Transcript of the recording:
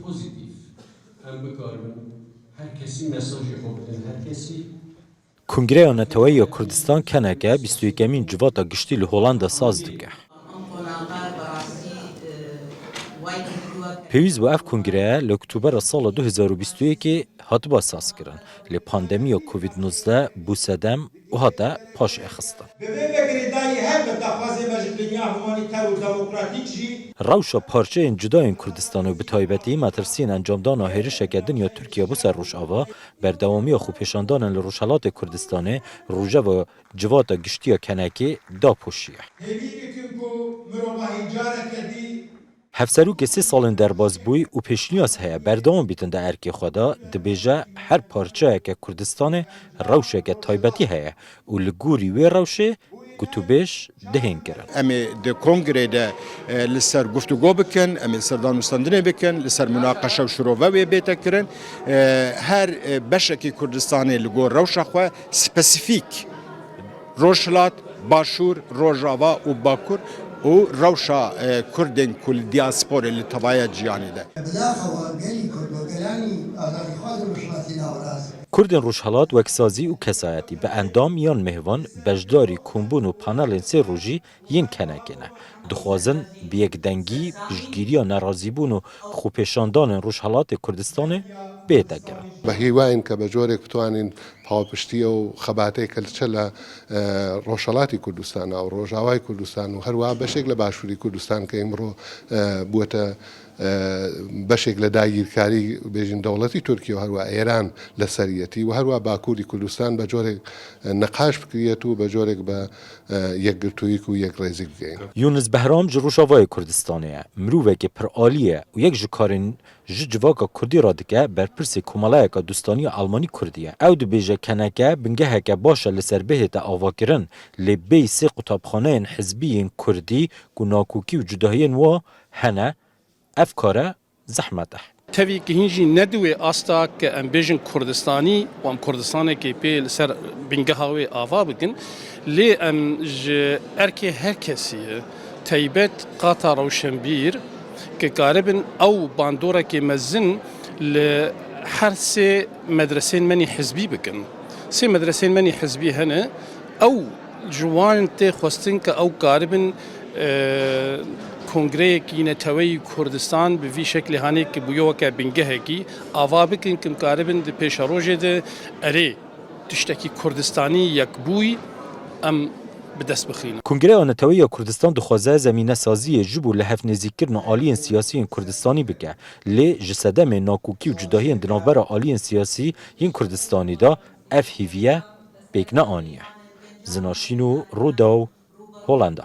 pozitif. Em bikarin herkesi mesajı xobidin herkesi. کنگره نتوایی کردستان کنگه 21 جوات گشتی لهولند ساز دکه. پیوز و اف کنگره لکتوبر سال 2021 هاتبا ساز کرن. لی پاندمی کووید 19 بوسدم و هاتا پاش اخستن. روشا پارچه این جدای کردستان و بتایبتی مترسین انجامدان هریشه که دنیا ترکیه بو سر روش آوا بردوامی خوپیشاندان لروشالات کردستانه روژه و جوات گشتی کنکی دا پوشیه. هفسرو که 3 سالن در باز بوی و پیشنیاز هیا بردوام بیتن در ارکی خدا دبیجه هر پارچه که کردستان روشه که تایبتی هیا و لگوری وی روشه کتوبش دهین کرن. امی ده کنگره ده لسر گفتگو بکن، امی سردان مستندنه بکن، لسر مناقشه و شروع و بیتا کرن. هر بشکی کردستانی لگور روشه خواه سپسیفیک روشلات باشور روجاوا و باکور و روشا کردن کل دیاسپور اللي تبايا جياني ده. کردن روشهلات وکسازی و کسایتی به اندام یان مهوان بجداری کمبون و پانل سه روژی ین کنکینه. دخوازن به یک دنگی بجگیری و نرازیبون و خوپیشاندان روشهلات کردستان بیتا گرن. به هیواین که بجوری کتوانین پاوپشتی و خباتی کلچلا روشهلاتی کردستان و روجاوای کردستان و هر وها بشکل باشوری کردستان که امرو بوده بشکل داگیرکاری بیشتر دولتی ترکیه و هر وها ایران لسریتی و هر وها باکوری کردستان بجوری نقاش بکریت و بجوری به یک گرتویک و یک ریزی گین. یونس بهرام جروشاوای کردستانیه مروه که پر عالیه و یک جکارن جواکا کردی را دکه بر پرس کمالای که دوستانی آلمانی کردیه. او دو بیجه کنکه بنگه که باشه لسر بهت آواکرن لبی سه قطابخانه حزبی کردی گناکوکی و جداهی و هنه افکاره زحمته. تبي كهينجي ندوي أستا كأمبيجن كردستاني وأم كردستاني كي بيل سر بنجهاوي آفا بكن لي أم أركي هركسي تيبت قطر وشنبير كقاربن أو باندورا كي مزن لحرس مدرسين مني حزبي بكن سي مدرسين مني حزبي هنا أو جوان تي خوستنك أو قاربن کنگره کی نتوی کردستان به وی شکل هانی که بیو که بنگه کی آوا بکن کم کاربن د پیش روزه ده اره تشتکی کردستانی یک بوی ام بدست بخینه. کنگره نتوی کردستان دخوازه زمینه سازی جبو لحف نزیکرن آلیین سیاسی کردستانی بکه لی جسدم ناکوکی و جداهی دنابر آلیین سیاسی این کردستانی دا اف هیویه بکنه آنیه. زناشینو روداو هولندا.